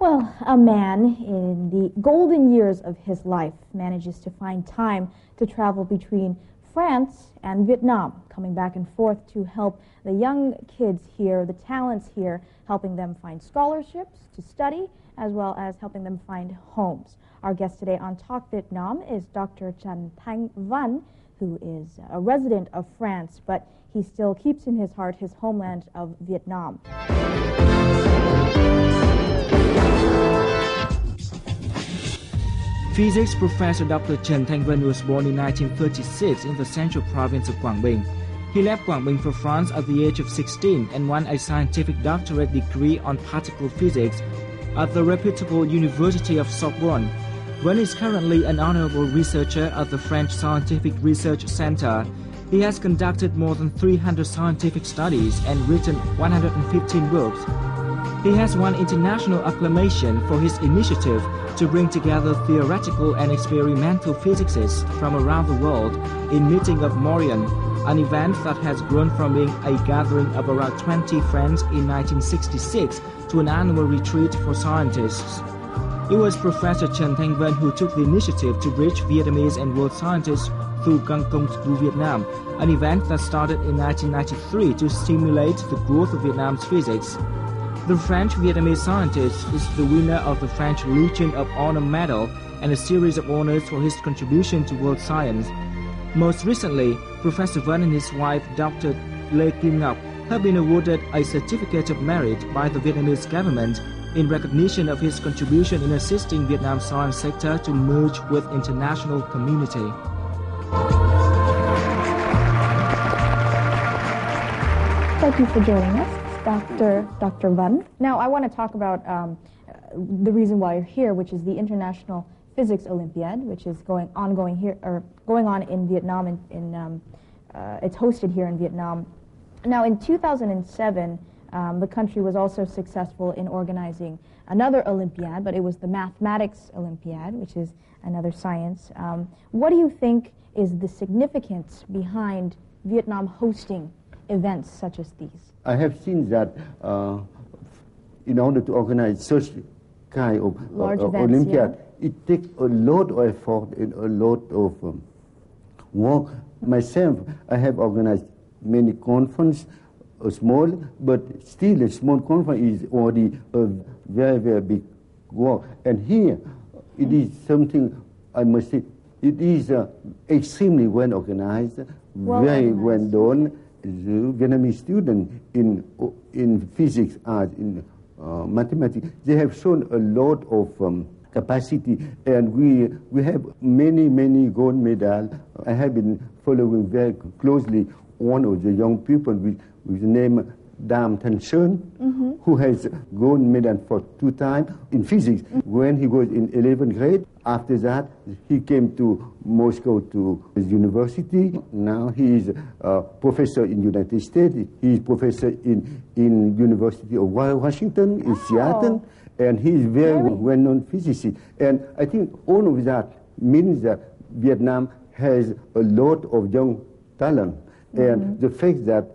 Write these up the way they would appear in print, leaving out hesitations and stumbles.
Well, a man in the golden years of his life manages to find time to travel between France and Vietnam, coming back and forth to help the young kids here, the talents here, helping them find scholarships to study, as well as helping them find homes. Our guest today on Talk Vietnam is Dr. Tran Thanh, who is a resident of France, but he still keeps in his heart his homeland of Vietnam. Physics professor Dr. Tran Thanh was born in 1936 in the central province of Quảng Bình. He left Quảng Bình for France at the age of 16 and won a scientific doctorate degree on particle physics at the reputable University of Sorbonne. Wen is currently an honorable researcher at the French Scientific Research Center. He has conducted more than 300 scientific studies and written 115 books. He has won international acclamation for his initiative to bring together theoretical and experimental physicists from around the world in Meeting of Morion, an event that has grown from being a gathering of around 20 friends in 1966 to an annual retreat for scientists. It was Professor Tran Thanh who took the initiative to bridge Vietnamese and world scientists through Găng Công to Vietnam, an event that started in 1993 to stimulate the growth of Vietnam's physics. The French-Vietnamese scientist is the winner of the French Legion of Honor Medal and a series of honors for his contribution to world science. Most recently, Professor Wen and his wife, Dr. Lê Kim Ngọc, have been awarded a Certificate of Merit by the Vietnamese government in recognition of his contribution in assisting Vietnam's science sector to merge with international community. Thank you for joining us, Dr. Wen. Now, I want to talk about the reason why you're here, which is the International Physics Olympiad, which is going on in Vietnam. It's hosted here in Vietnam. Now, in 2007, the country was also successful in organizing another Olympiad, but it was the Mathematics Olympiad, which is another science. What do you think is the significance behind Vietnam hosting events such as these? I have seen that in order to organize such kind of large events, Olympiad, it takes a lot of effort and a lot of work. Myself, I have organized many conferences, small, but still a small conference is already a very, very big work. And here, it is something, I must say, it is extremely well organized, very well done. The Vietnamese students in physics, art, in mathematics, they have shown a lot of capacity, and we have many gold medals. I have been following very closely one of the young people with the name Tran Thanh, who has gold medal for 2 times in physics when he was in 11th grade. After that, he came to Moscow to his university. Now he is a professor in United States. He is professor in University of Washington in Seattle, and he is very well-known physicist. And I think all of that means that Vietnam has a lot of young talent. And the fact that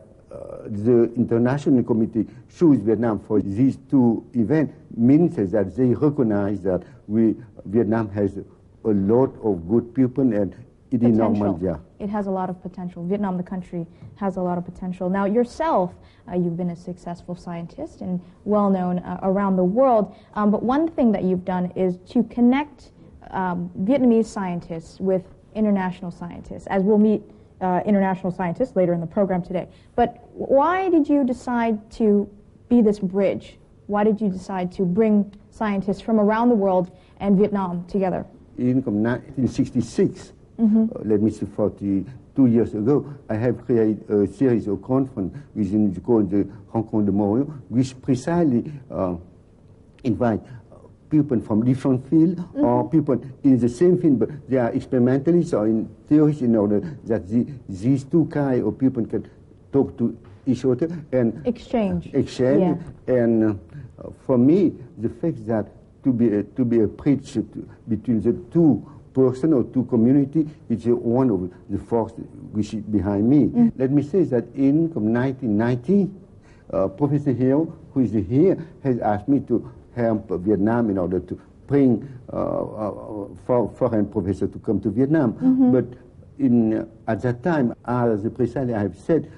the international committee chose Vietnam for these 2 events means that they recognize that Vietnam has a lot of good people, and it is normal. Yeah. It has a lot of potential. Vietnam, the country, has a lot of potential. Now, yourself, you've been a successful scientist and well-known around the world, but one thing that you've done is to connect Vietnamese scientists with international scientists, as we'll meet international scientists later in the program today. But why did you decide to be this bridge? Why did you decide to bring scientists from around the world and Vietnam together? In 1966, let me say 42 years ago, I have created a series of conferences called the Hong Kong Memorial, which precisely invite people from different fields or people in the same field, but they are experimentalists or in theories, in order that these 2 kinds of people can talk to each other and exchange. Yeah. And for me, the fact that to be a bridge between the 2 person or 2 community is one of the forces which is behind me. Let me say that in 1990, Professor Hill, who is here, has asked me to help Vietnam in order to bring foreign professors to come to Vietnam. But at that time, as precisely I have said,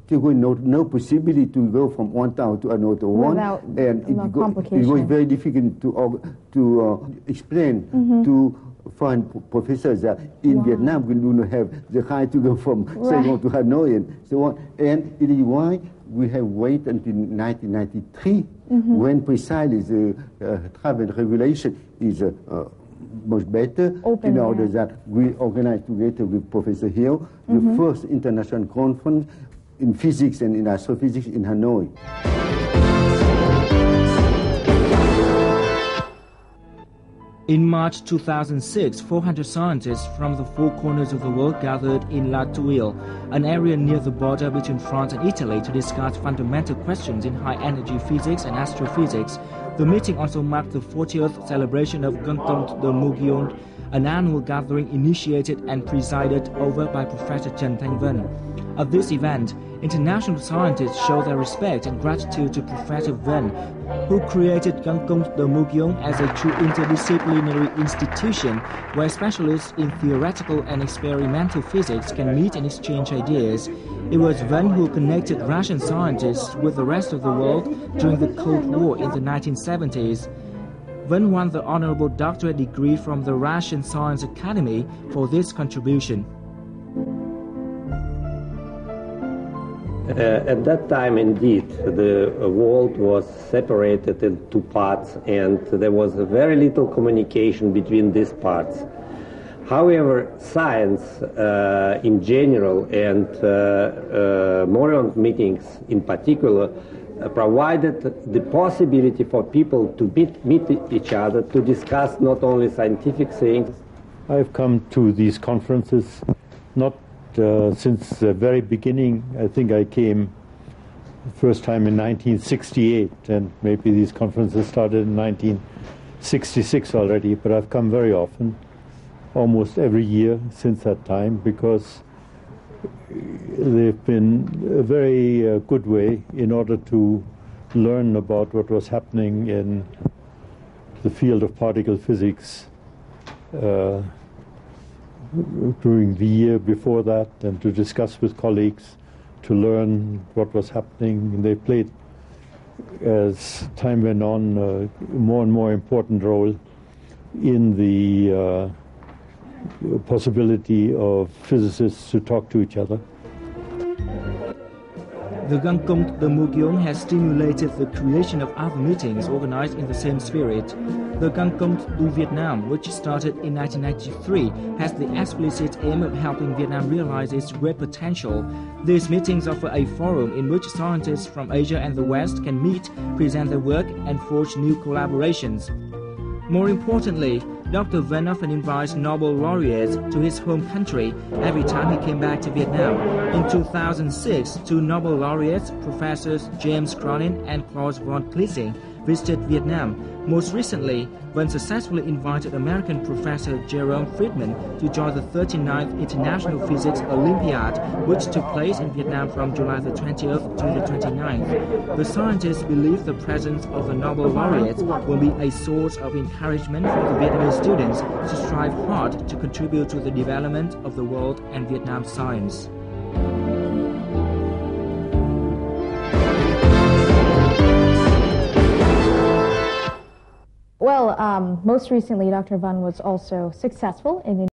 there was no possibility to go from one town to another one, and it was very difficult to explain to foreign professors that in Vietnam we do not have the right to go from Saigon to Hanoi and so on. And it is why we have waited until 1993 when precisely the travel regulation is much better, in order that we organized together with Professor Hill the first international conference in physics and in astrophysics in Hanoi. In March 2006, 400 scientists from the four corners of the world gathered in La Tuile, an area near the border between France and Italy, to discuss fundamental questions in high-energy physics and astrophysics. The meeting also marked the 40th celebration of Gantom de Mugion, an annual gathering initiated and presided over by Professor Tran Thanh. At this event, international scientists show their respect and gratitude to Professor Ven, who created Gantom de Mugion as a true interdisciplinary institution where specialists in theoretical and experimental physics can meet and exchange ideas. It was Ven who connected Russian scientists with the rest of the world during the Cold War in the 1970s. Ven won the honorable doctorate degree from the Russian Science Academy for this contribution. At that time, indeed, the world was separated in two parts, and there was very little communication between these parts. However, science in general and modern meetings in particular provided the possibility for people to meet each other to discuss not only scientific things. I've come to these conferences not since the very beginning. I think I came the first time in 1968, and maybe these conferences started in 1966 already, but I've come very often, almost every year since that time, because they've been a very good way in order to learn about what was happening in the field of particle physics during the year before that, and to discuss with colleagues, to learn what was happening. And they played, as time went on, a more and more important role in the possibility of physicists to talk to each other. The Gantom de Mugion has stimulated the creation of other meetings organized in the same spirit. The Gantom du Vietnam, which started in 1993, has the explicit aim of helping Vietnam realize its great potential. These meetings offer a forum in which scientists from Asia and the West can meet, present their work, and forge new collaborations. More importantly, Dr. Ven often invites Nobel laureates to his home country every time he came back to Vietnam. In 2006, two Nobel laureates, Professors James Cronin and Klaus von Clising, visited Vietnam. Most recently, Ven successfully invited American Professor Jerome Friedman to join the 39th International Physics Olympiad, which took place in Vietnam from July the 20th to the 29th. The scientists believe the presence of the Nobel laureates will be a source of encouragement for the Vietnamese students to strive hard to contribute to the development of the world and Vietnam science. Well, most recently, Dr. Van was also successful in